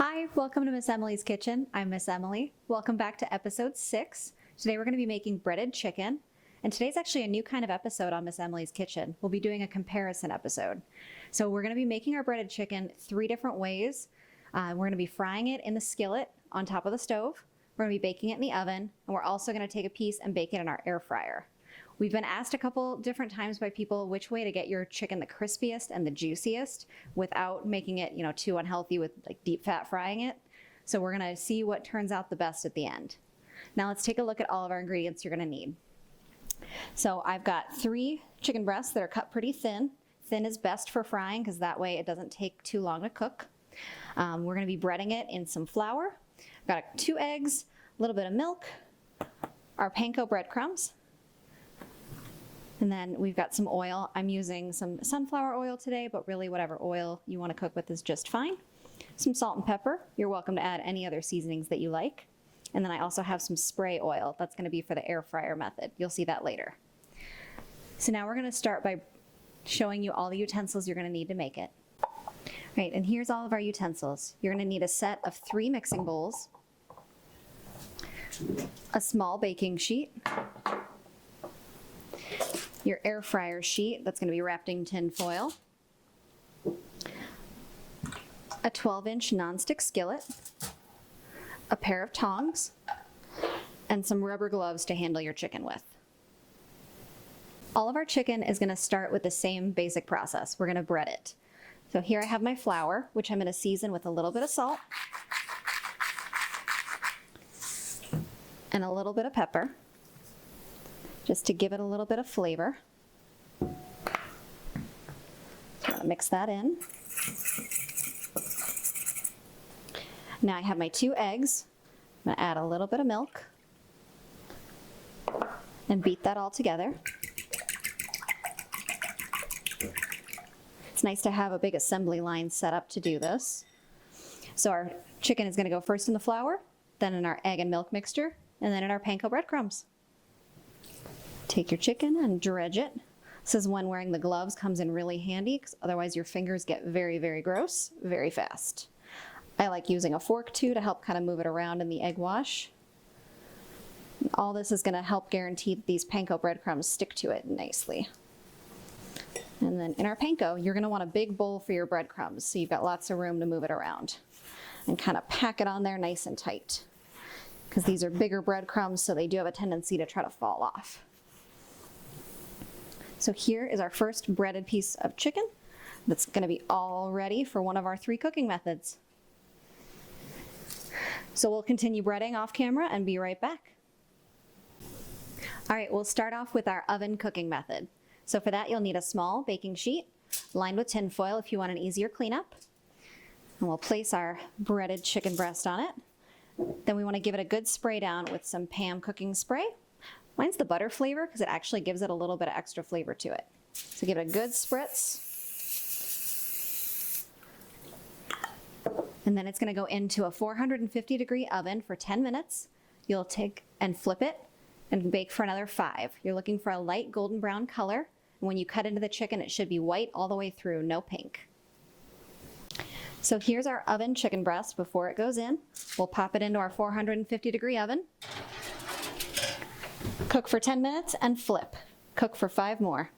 Hi, welcome to Miss Emily's Kitchen. I'm Miss Emily. Welcome back to episode 6. Today we're going to be making breaded chicken. And today's actually a new kind of episode on Miss Emily's Kitchen. We'll be doing a comparison episode. So we're going to be making our breaded chicken 3 different ways. We're going to be frying it in the skillet on top of the stove. We're going to be baking it in the oven. And we're also going to take a piece and bake it in our air fryer. We've been asked a couple different times by people which way to get your chicken the crispiest and the juiciest without making it, too unhealthy with like deep fat frying it. So we're gonna see what turns out the best at the end. Now let's take a look at all of our ingredients you're gonna need. So I've got 3 chicken breasts that are cut pretty thin. Thin is best for frying because that way it doesn't take too long to cook. We're gonna be breading it in some flour. I've got 2 eggs, a little bit of milk, our panko breadcrumbs, and then we've got some oil. I'm using some sunflower oil today, but really whatever oil you want to cook with is just fine. Some salt and pepper. You're welcome to add any other seasonings that you like. And then I also have some spray oil. That's going to be for the air fryer method. You'll see that later. So now we're going to start by showing you all the utensils you're going to need to make it. Right, and here's all of our utensils. You're going to need a set of 3 mixing bowls, a small baking sheet, your air fryer sheet that's going to be wrapped in tin foil, a 12-inch nonstick skillet, a pair of tongs, and some rubber gloves to handle your chicken with. All of our chicken is going to start with the same basic process. We're going to bread it. So here I have my flour, which I'm going to season with a little bit of salt and a little bit of pepper, just to give it a little bit of flavor. So I'm going to mix that in. Now I have my 2 eggs. I'm going to add a little bit of milk and beat that all together. It's nice to have a big assembly line set up to do this. So our chicken is going to go first in the flour, then in our egg and milk mixture, and then in our panko breadcrumbs. Take your chicken and dredge it. This is when wearing the gloves comes in really handy because otherwise your fingers get very, very gross very fast. I like using a fork too to help kind of move it around in the egg wash. And all this is going to help guarantee that these panko breadcrumbs stick to it nicely. And then in our panko, you're going to want a big bowl for your breadcrumbs so you've got lots of room to move it around. And kind of pack it on there nice and tight because these are bigger breadcrumbs, so they do have a tendency to try to fall off. So here is our first breaded piece of chicken that's going to be all ready for one of our 3 cooking methods. So we'll continue breading off camera and be right back. All right, we'll start off with our oven cooking method. So for that, you'll need a small baking sheet lined with tin foil if you want an easier cleanup. And we'll place our breaded chicken breast on it. Then we want to give it a good spray down with some Pam cooking spray. Mine's the butter flavor because it actually gives it a little bit of extra flavor to it. So give it a good spritz. And then it's going to go into a 450-degree oven for 10 minutes. You'll take and flip it and bake for another 5. You're looking for a light golden brown color. And when you cut into the chicken, it should be white all the way through, no pink. So here's our oven chicken breast before it goes in. We'll pop it into our 450-degree oven. Cook for 10 minutes and flip. Cook for 5 more.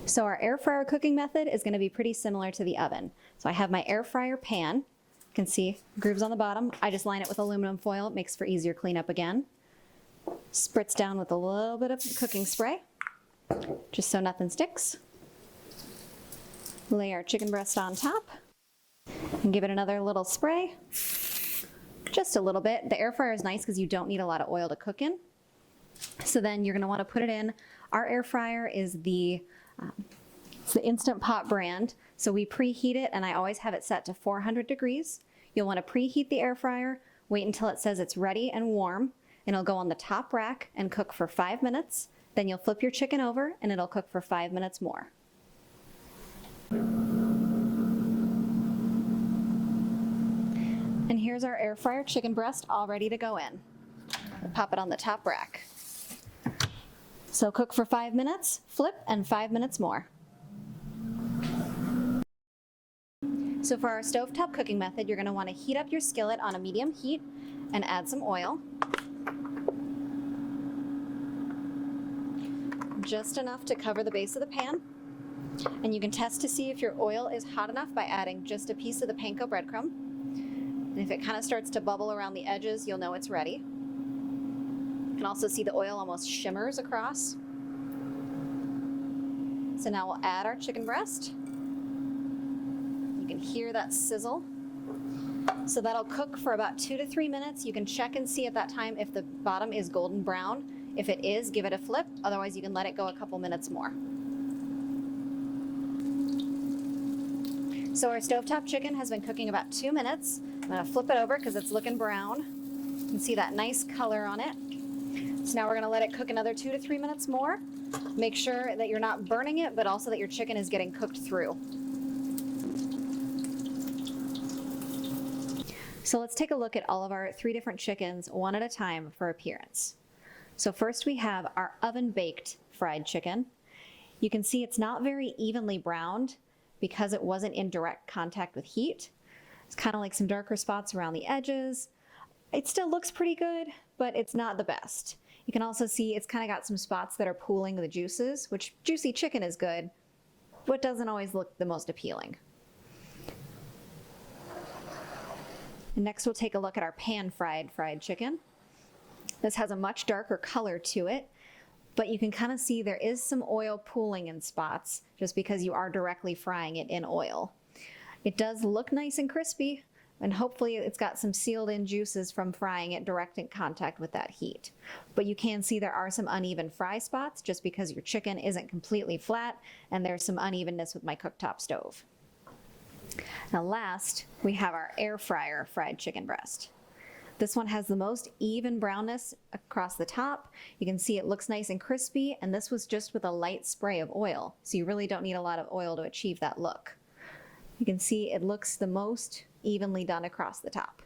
So our air fryer cooking method is going to be pretty similar to the oven. So I have my air fryer pan. You can see grooves on the bottom. I just line it with aluminum foil. It makes for easier cleanup again. Spritz down with a little bit of cooking spray, just so nothing sticks. Lay our chicken breast on top and give it another little spray. Just a little bit. The air fryer is nice because you don't need a lot of oil to cook in. So then you're going to want to put it in. Our air fryer is the Instant Pot brand. So we preheat it, and I always have it set to 400 degrees. You'll want to preheat the air fryer, wait until it says it's ready and warm, and it'll go on the top rack and cook for 5 minutes. Then you'll flip your chicken over, and it'll cook for 5 minutes more. And here's our air fryer chicken breast all ready to go in. We'll pop it on the top rack. So cook for 5 minutes, flip, and 5 minutes more. So for our stovetop cooking method, you're going to want to heat up your skillet on a medium heat and add some oil. Just enough to cover the base of the pan. And you can test to see if your oil is hot enough by adding just a piece of the panko breadcrumb. And if it kind of starts to bubble around the edges, you'll know it's ready. You can also see the oil almost shimmers across. So now we'll add our chicken breast. You can hear that sizzle. So that'll cook for about 2 to 3 minutes. You can check and see at that time if the bottom is golden brown. If it is, give it a flip. Otherwise, you can let it go a couple minutes more. So our stovetop chicken has been cooking about 2 minutes. I'm gonna flip it over because it's looking brown. You can see that nice color on it. So now we're gonna let it cook another 2 to 3 minutes more. Make sure that you're not burning it, but also that your chicken is getting cooked through. So let's take a look at all of our 3 different chickens one at a time for appearance. So first we have our oven-baked fried chicken. You can see it's not very evenly browned because it wasn't in direct contact with heat. It's kind of like some darker spots around the edges. It still looks pretty good, but it's not the best. You can also see it's kind of got some spots that are pooling the juices, which juicy chicken is good, but doesn't always look the most appealing. And next we'll take a look at our pan-fried fried chicken. This has a much darker color to it, but you can kind of see there is some oil pooling in spots just because you are directly frying it in oil. It does look nice and crispy, and hopefully it's got some sealed in juices from frying it direct in contact with that heat. But you can see there are some uneven fry spots just because your chicken isn't completely flat and there's some unevenness with my cooktop stove. Now last, we have our air fryer fried chicken breast. This one has the most even brownness across the top. You can see it looks nice and crispy, and this was just with a light spray of oil, so you really don't need a lot of oil to achieve that look. You can see it looks the most evenly done across the top.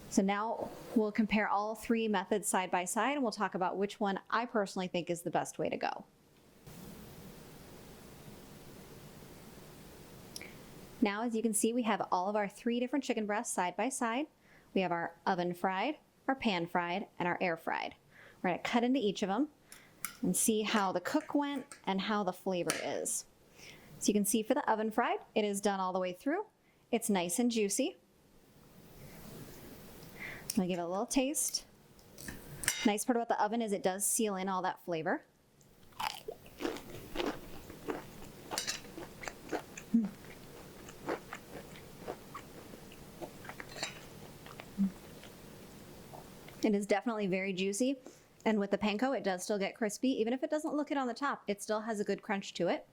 So now we'll compare all 3 methods side by side, and we'll talk about which one I personally think is the best way to go. Now, as you can see, we have all of our 3 different chicken breasts side by side. We have our oven fried, our pan fried, and our air fried. We're gonna cut into each of them and see how the cook went and how the flavor is. So you can see for the oven fried, it is done all the way through. It's nice and juicy. I'm gonna give it a little taste. Nice part about the oven is it does seal in all that flavor. It is definitely very juicy, and with the panko it does still get crispy. Even if it doesn't look it on the top, it still has a good crunch to it.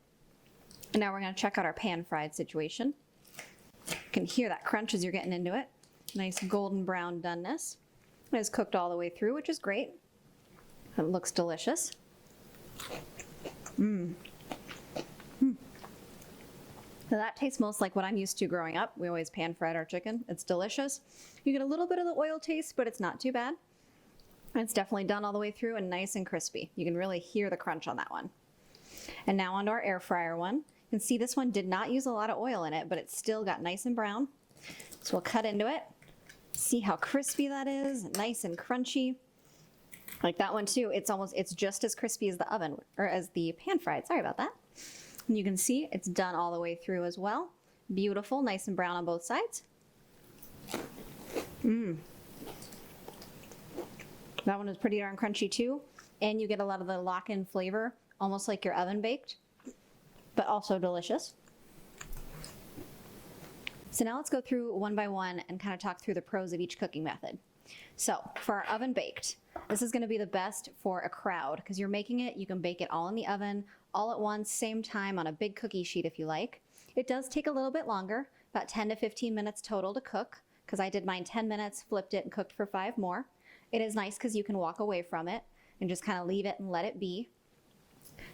And now we're going to check out our pan fried situation. You can hear that crunch as you're getting into it. Nice golden brown doneness. It is cooked all the way through, which is great. It looks delicious. So that tastes most like what I'm used to growing up. We always pan fried our chicken. It's delicious. You get a little bit of the oil taste, but it's not too bad. And it's definitely done all the way through and nice and crispy. You can really hear the crunch on that one. And now onto our air fryer one. You can see this one did not use a lot of oil in it, but it's still got nice and brown. So we'll cut into it. See how crispy that is, nice and crunchy. Like that one too, it's just as crispy as the oven, or as the pan fried, sorry about that. And you can see it's done all the way through as well. Beautiful, nice and brown on both sides. That one is pretty darn crunchy too. And you get a lot of the lock-in flavor, almost like your oven baked, but also delicious. So now let's go through one by one and kind of talk through the pros of each cooking method. So for our oven baked, this is gonna be the best for a crowd because you're making it, you can bake it all in the oven, all at once, same time on a big cookie sheet if you like. It does take a little bit longer, about 10 to 15 minutes total to cook, because I did mine 10 minutes, flipped it, and cooked for 5 more. It is nice because you can walk away from it and just kind of leave it and let it be.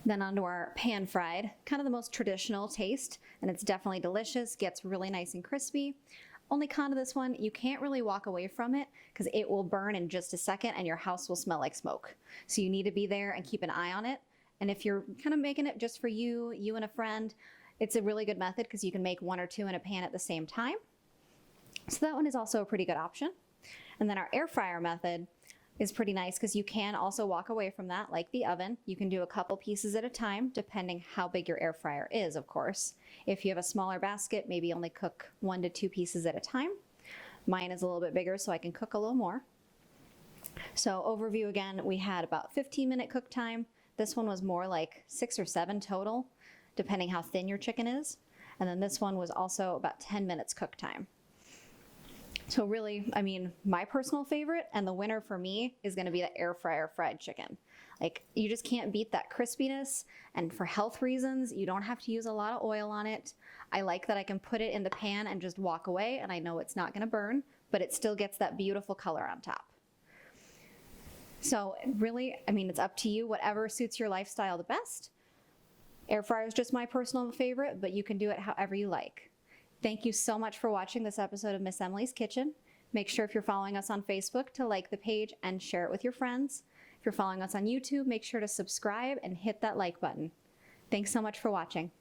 Then onto our pan fried, kind of the most traditional taste, and it's definitely delicious, gets really nice and crispy. Only con to this one, you can't really walk away from it because it will burn in just a second and your house will smell like smoke. So you need to be there and keep an eye on it. And if you're kind of making it just for you and a friend, It's a really good method because you can make 1 or 2 in a pan at the same time. So that one is also a pretty good option. And then our air fryer method is pretty nice because you can also walk away from that like the oven. You can do a couple pieces at a time, depending how big your air fryer is, of course. If you have a smaller basket, maybe only cook 1 to 2 pieces at a time. Mine is a little bit bigger, so I can cook a little more. So overview again, we had about 15-minute cook time. This one was more like 6 or 7 total, depending how thin your chicken is. And then this one was also about 10 minutes cook time. So really, I mean, my personal favorite and the winner for me is gonna be the air fryer fried chicken. Like, you just can't beat that crispiness, and for health reasons, you don't have to use a lot of oil on it. I like that I can put it in the pan and just walk away, and I know it's not gonna burn, but it still gets that beautiful color on top. So really, I mean, it's up to you, whatever suits your lifestyle the best. Air fryer is just my personal favorite, but you can do it however you like. Thank you so much for watching this episode of Miss Emily's Kitchen. Make sure if you're following us on Facebook to like the page and share it with your friends. If you're following us on YouTube, make sure to subscribe and hit that like button. Thanks so much for watching.